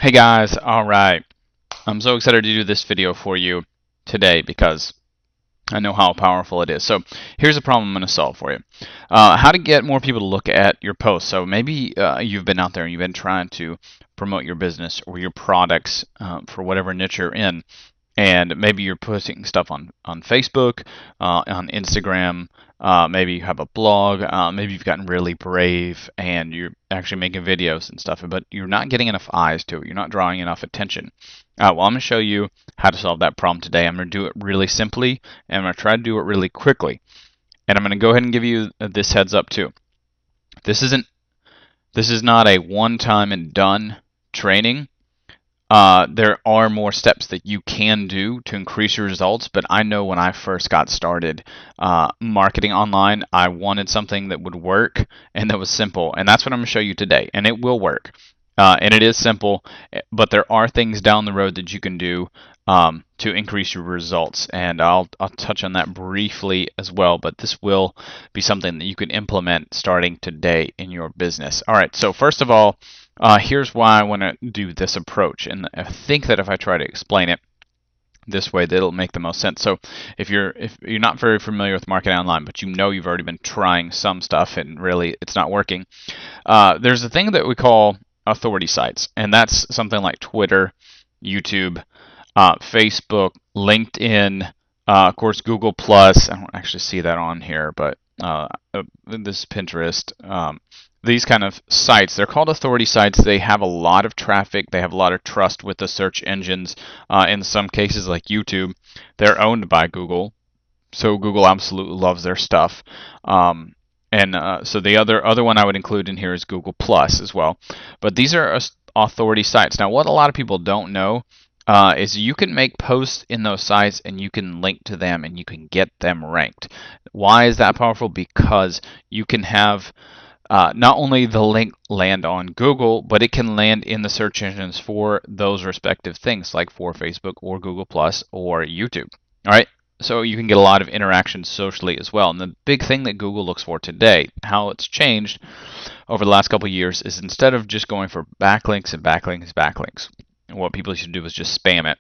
Hey guys, alright. I'm so excited to do this video for you today because I know how powerful it is. So here's a problem I'm going to solve for you. How to get more people to look at your posts. So maybe you've been out there and you've been trying to promote your business or your products for whatever niche you're in. And maybe you're posting stuff on Facebook, on Instagram, maybe you have a blog, maybe you've gotten really brave and you're actually making videos and stuff, but you're not getting enough eyes to it. You're not drawing enough attention. Well, I'm going to show you how to solve that problem today. I'm going to do it really simply, and I'm going to try to do it really quickly. And I'm going to go ahead and give you this heads up too. This is not a one-time and done training. There are more steps that you can do to increase your results, but I know when I first got started marketing online, I wanted something that would work and that was simple, and that's what I'm going to show you today, and it will work. And it is simple, but there are things down the road that you can do to increase your results, and I'll touch on that briefly as well, but this will be something that you can implement starting today in your business. All right, so first of all, here's why I want to do this approach, and I think that if I try to explain it this way, that'll make the most sense. So if you're not very familiar with marketing online, but you know you've already been trying some stuff and really it's not working, there's a thing that we call authority sites, and that's something like Twitter, YouTube, Facebook, LinkedIn, of course Google Plus. I don't actually see that on here, but this is Pinterest. These kind of sites, they're called authority sites. They have a lot of traffic. They have a lot of trust with the search engines. In some cases, like YouTube, they're owned by Google, so Google absolutely loves their stuff. So the other one I would include in here is Google Plus as well. But these are authority sites. Now, what a lot of people don't know is you can make posts in those sites and you can link to them and you can get them ranked. Why is that powerful? Because you can have not only the link land on Google, but it can land in the search engines for those respective things, like for Facebook or Google Plus or YouTube. All right, so you can get a lot of interaction socially as well. And the big thing that Google looks for today, how it's changed over the last couple of years, is instead of just going for backlinks and backlinks, what people should do is just spam it,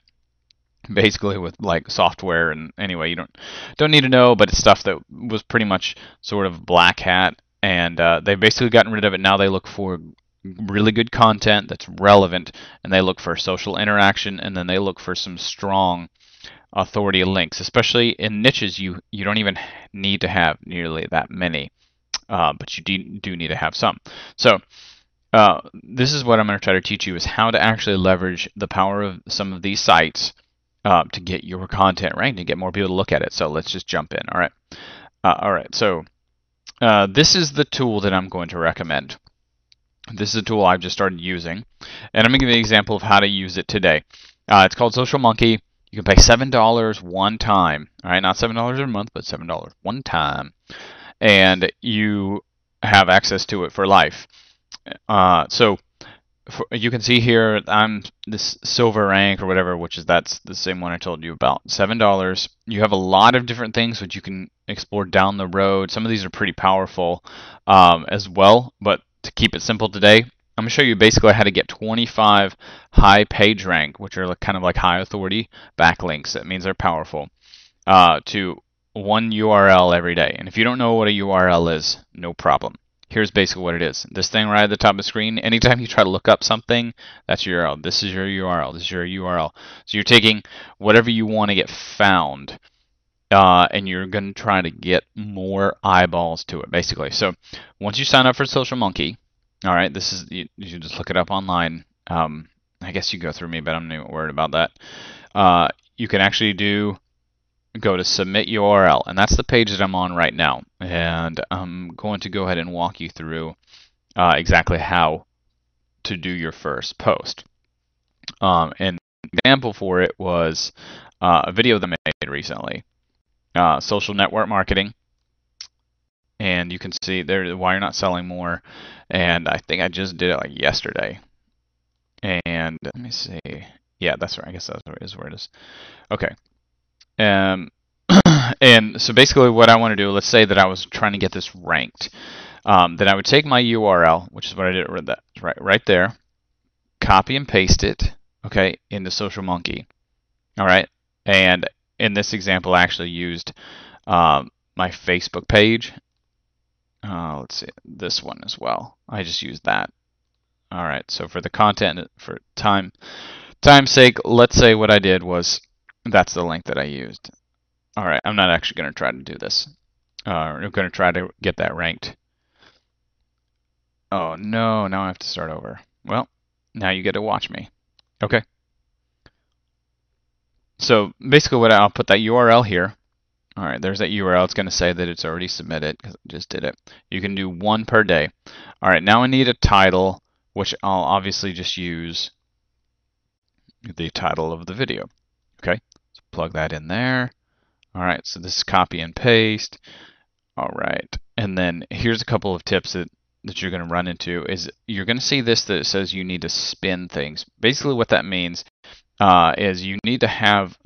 basically, with like software. And anyway, you don't need to know, but it's stuff that was pretty much sort of black hat, and they've basically gotten rid of it. Now they look for really good content that's relevant, and they look for social interaction, and then they look for some strong authority links, especially in niches you don't even need to have nearly that many, but you do need to have some. So this is what I'm going to try to teach you, is how to actually leverage the power of some of these sites to get your content ranked and get more people to look at it. So let's just jump in. All right. So this is the tool that I'm going to recommend. This is a tool I've just started using, and I'm going to give you an example of how to use it today. It's called Social Monkee. You can pay $7 one time. All right, not $7 a month, but $7 one time, and you have access to it for life. You can see here I'm this silver rank or whatever, that's the same one I told you about. $7. You have a lot of different things which you can explore down the road. Some of these are pretty powerful as well, but to keep it simple today, I'm going to show you basically how to get 25 high page rank, which are kind of like high authority backlinks. That means they're powerful, to one URL every day. And if you don't know what a URL is, no problem. Here's basically what it is. This thing right at the top of the screen, anytime you try to look up something, that's your URL. This is your URL. This is your URL. So you're taking whatever you want to get found, and you're going to try to get more eyeballs to it, basically. So once you sign up for Social Monkee, all right, you just look it up online. I guess you go through me, but I'm not even worried about that. You can actually go to submit URL, and that's the page that I'm on right now, and I'm going to go ahead and walk you through exactly how to do your first post. And the example for it was a video that I made recently, social network marketing, and you can see there why you're not selling more, and I think I just did it like yesterday. And let me see, yeah, that's right, I guess that's where it is. Okay. And so basically what I want to do, let's say that I was trying to get this ranked, then I would take my URL, which is what I did right there, copy and paste it, okay, into Social Monkee. All right, and in this example, I actually used my Facebook page. Let's see, this one as well. I just used that. All right, so for the content, for time's sake, let's say what I did was that's the link that I used. All right, I'm not actually going to try to do this. I'm going to try to get that ranked. Oh no, now I have to start over. Well, now you get to watch me. Okay. So basically what I'll put that URL here. All right, there's that URL. It's going to say that it's already submitted because I just did it. You can do one per day. All right, now I need a title, which I'll obviously just use the title of the video. Okay, so plug that in there. All right, so this is copy and paste. All right, and then here's a couple of tips that you're going to run into is you're going to see this that it says you need to spin things. Basically what that means is you need to have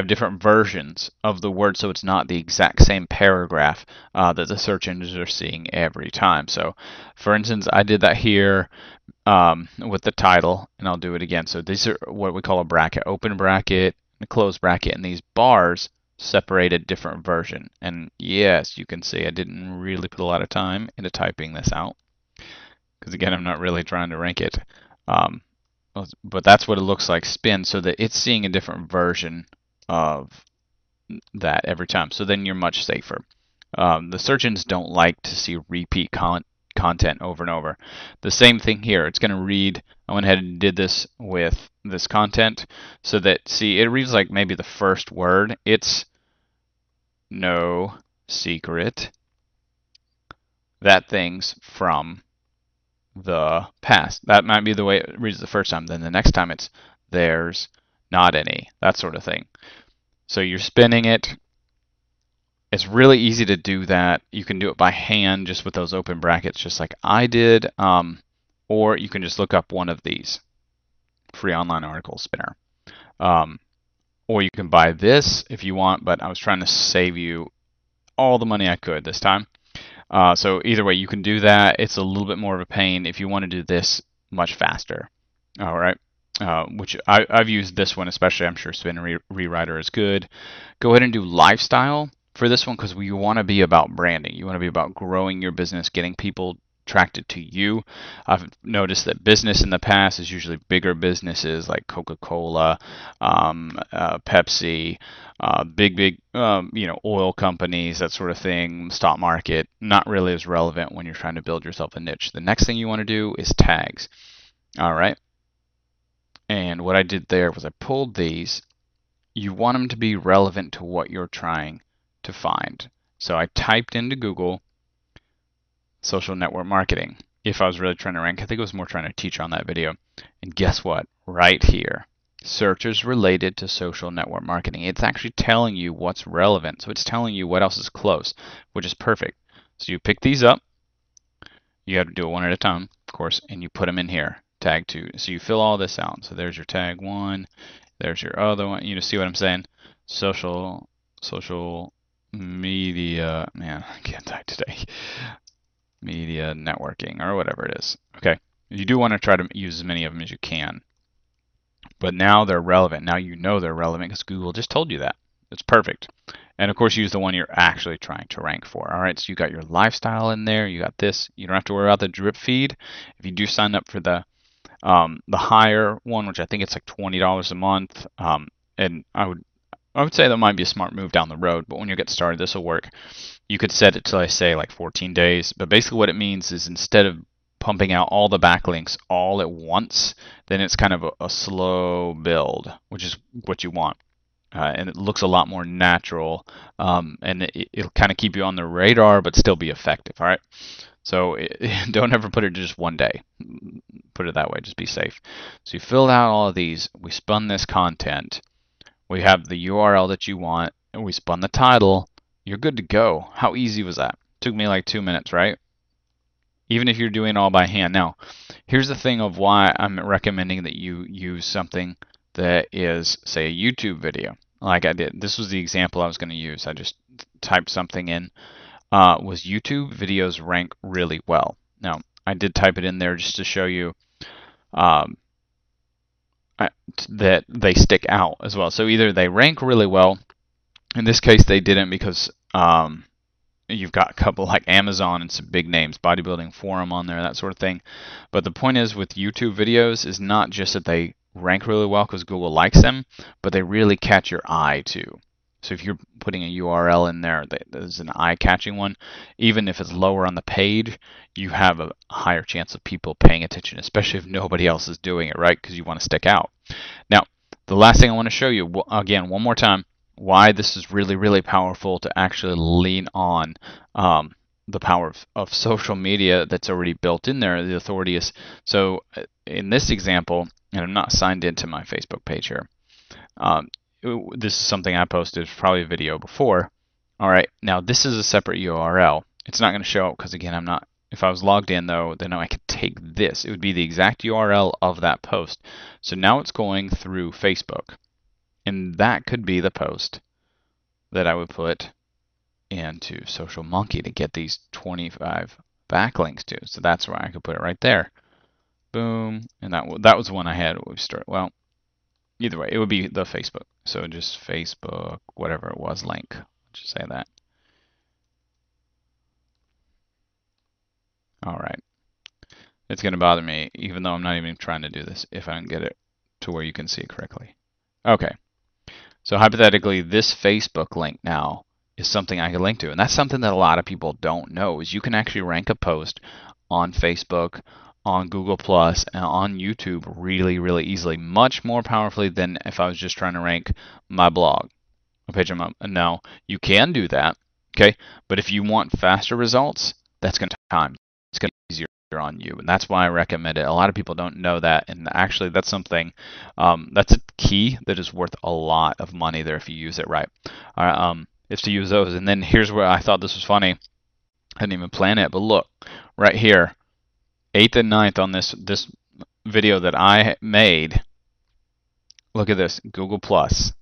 different versions of the word so it's not the exact same paragraph that the search engines are seeing every time. So for instance, I did that here with the title, and I'll do it again. So these are what we call a bracket, open bracket, a closed bracket, and these bars separate a different version. And yes, you can see I didn't really put a lot of time into typing this out because again, I'm not really trying to rank it. But that's what it looks like spin, so that it's seeing a different version of that every time. So then you're much safer. The search engines don't like to see repeat content over and over. The same thing here. It's going to read. I went ahead and did this with this content so that, see, it reads like maybe the first word. It's no secret that things from the past. That might be the way it reads the first time. Then the next time it's there's not any, that sort of thing. So you're spinning it. It's really easy to do that. You can do it by hand just with those open brackets, just like I did. Or you can just look up one of these, free online article spinner. Or you can buy this if you want, but I was trying to save you all the money I could this time. So either way, you can do that. It's a little bit more of a pain if you want to do this much faster. All right, which I've used this one especially. I'm sure Spin Rewriter is good. Go ahead and do lifestyle for this one because you want to be about branding. You want to be about growing your business, getting people attracted to you. I've noticed that business in the past is usually bigger businesses like Coca-Cola, Pepsi, big oil companies, that sort of thing, stock market. Not really as relevant when you're trying to build yourself a niche. The next thing you want to do is tags. All right. And what I did there was I pulled these. You want them to be relevant to what you're trying to find. So I typed into Google social network marketing. If I was really trying to rank, I think I was more trying to teach on that video. And guess what? Right here, searches related to social network marketing. It's actually telling you what's relevant. So it's telling you what else is close, which is perfect. So you pick these up. You have to do it one at a time, of course, and you put them in here. Tag 2. So you fill all this out. So there's your tag 1. There's your other one. You see what I'm saying? Social media. Man, I can't type today. Media networking or whatever it is. Okay. You do want to try to use as many of them as you can. But now they're relevant. Now you know they're relevant because Google just told you that. It's perfect. And of course, use the one you're actually trying to rank for. All right, so you got your lifestyle in there. You got this. You don't have to worry about the drip feed. If you do sign up for the higher one, which I think it's like $20 a month, and I would say that might be a smart move down the road. But when you get started, this will work. You could set it to, I say, like 14 days. But basically, what it means is instead of pumping out all the backlinks all at once, then it's kind of a slow build, which is what you want. And it looks a lot more natural, and it'll kind of keep you on the radar, but still be effective. All right. So don't ever put it to just one day. Put it that way. Just be safe. So you filled out all of these. We spun this content. We have the URL that you want, and we spun the title. You're good to go. How easy was that? Took me like 2 minutes, right? Even if you're doing it all by hand. Now, here's the thing of why I'm recommending that you use something that is, say, a YouTube video, like I did. This was the example I was going to use. I just typed something in. Was YouTube videos rank really well? Now, I did type it in there just to show you um, that they stick out as well. So either they rank really well. In this case, they didn't because you've got a couple like Amazon and some big names, bodybuilding forum on there, that sort of thing. But the point is with YouTube videos is not just that they rank really well because Google likes them, but they really catch your eye too. So if you're putting a URL in there that is an eye-catching one, even if it's lower on the page, you have a higher chance of people paying attention, especially if nobody else is doing it, right? Because you want to stick out. Now, the last thing I want to show you, again, one more time, why this is really, really powerful to actually lean on the power of social media that's already built in there, the authority is. So in this example, and I'm not signed into my Facebook page here, this is something I posted, probably a video before. All right, now this is a separate URL. It's not going to show up because, again, I'm not. If I was logged in, though, then I could take this. It would be the exact URL of that post. So now it's going through Facebook. And that could be the post that I would put into Social Monkee to get these 25 backlinks to. So that's where I could put it right there. Boom. And that was the one I had. Well, either way, it would be the Facebook. So just Facebook, whatever it was, link. Just say that. All right. It's going to bother me, even though I'm not even trying to do this, if I can get it to where you can see it correctly. Okay. So hypothetically, this Facebook link now is something I can link to. And that's something that a lot of people don't know, is you can actually rank a post on Facebook, on Google+, and on YouTube really, really easily, much more powerfully than if I was just trying to rank my blog, a page on my. Now, you can do that, okay? But if you want faster results, that's going to take time. It's going to be easier on you, and that's why I recommend it. A lot of people don't know that, and actually that's something that's a key that is worth a lot of money there if you use it right. Is to use those. And then here's where I thought this was funny. I didn't even plan it, but look right here, 8th and 9th on this video that I made. Look at this, Google+. That's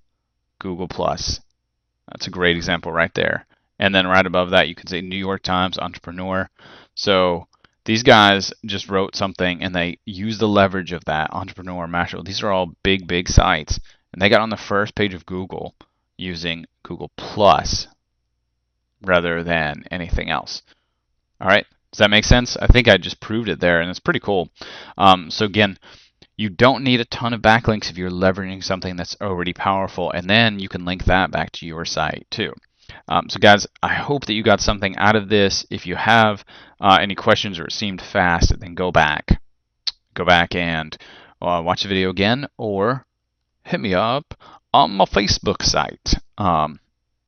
a great example right there. And then right above that, you can see New York Times, Entrepreneur. So these guys just wrote something and they used the leverage of that, Entrepreneur, Mashable. These are all big, big sites. And they got on the first page of Google using Google Plus rather than anything else. All right, does that make sense? I think I just proved it there, and it's pretty cool. So again, you don't need a ton of backlinks if you're leveraging something that's already powerful, and then you can link that back to your site too. So guys, I hope that you got something out of this. If you have any questions or it seemed fast, then go back and watch the video again, or hit me up on my Facebook site.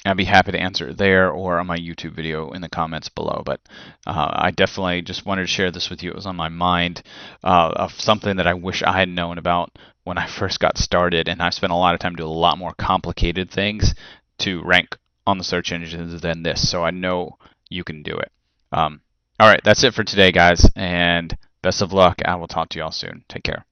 I'd be happy to answer it there or on my YouTube video in the comments below. But I definitely just wanted to share this with you. It was on my mind of something that I wish I had known about when I first got started. And I spent a lot of time doing a lot more complicated things to rank on the search engines than this. So I know you can do it. All right, that's it for today, guys. And best of luck. I will talk to you all soon. Take care.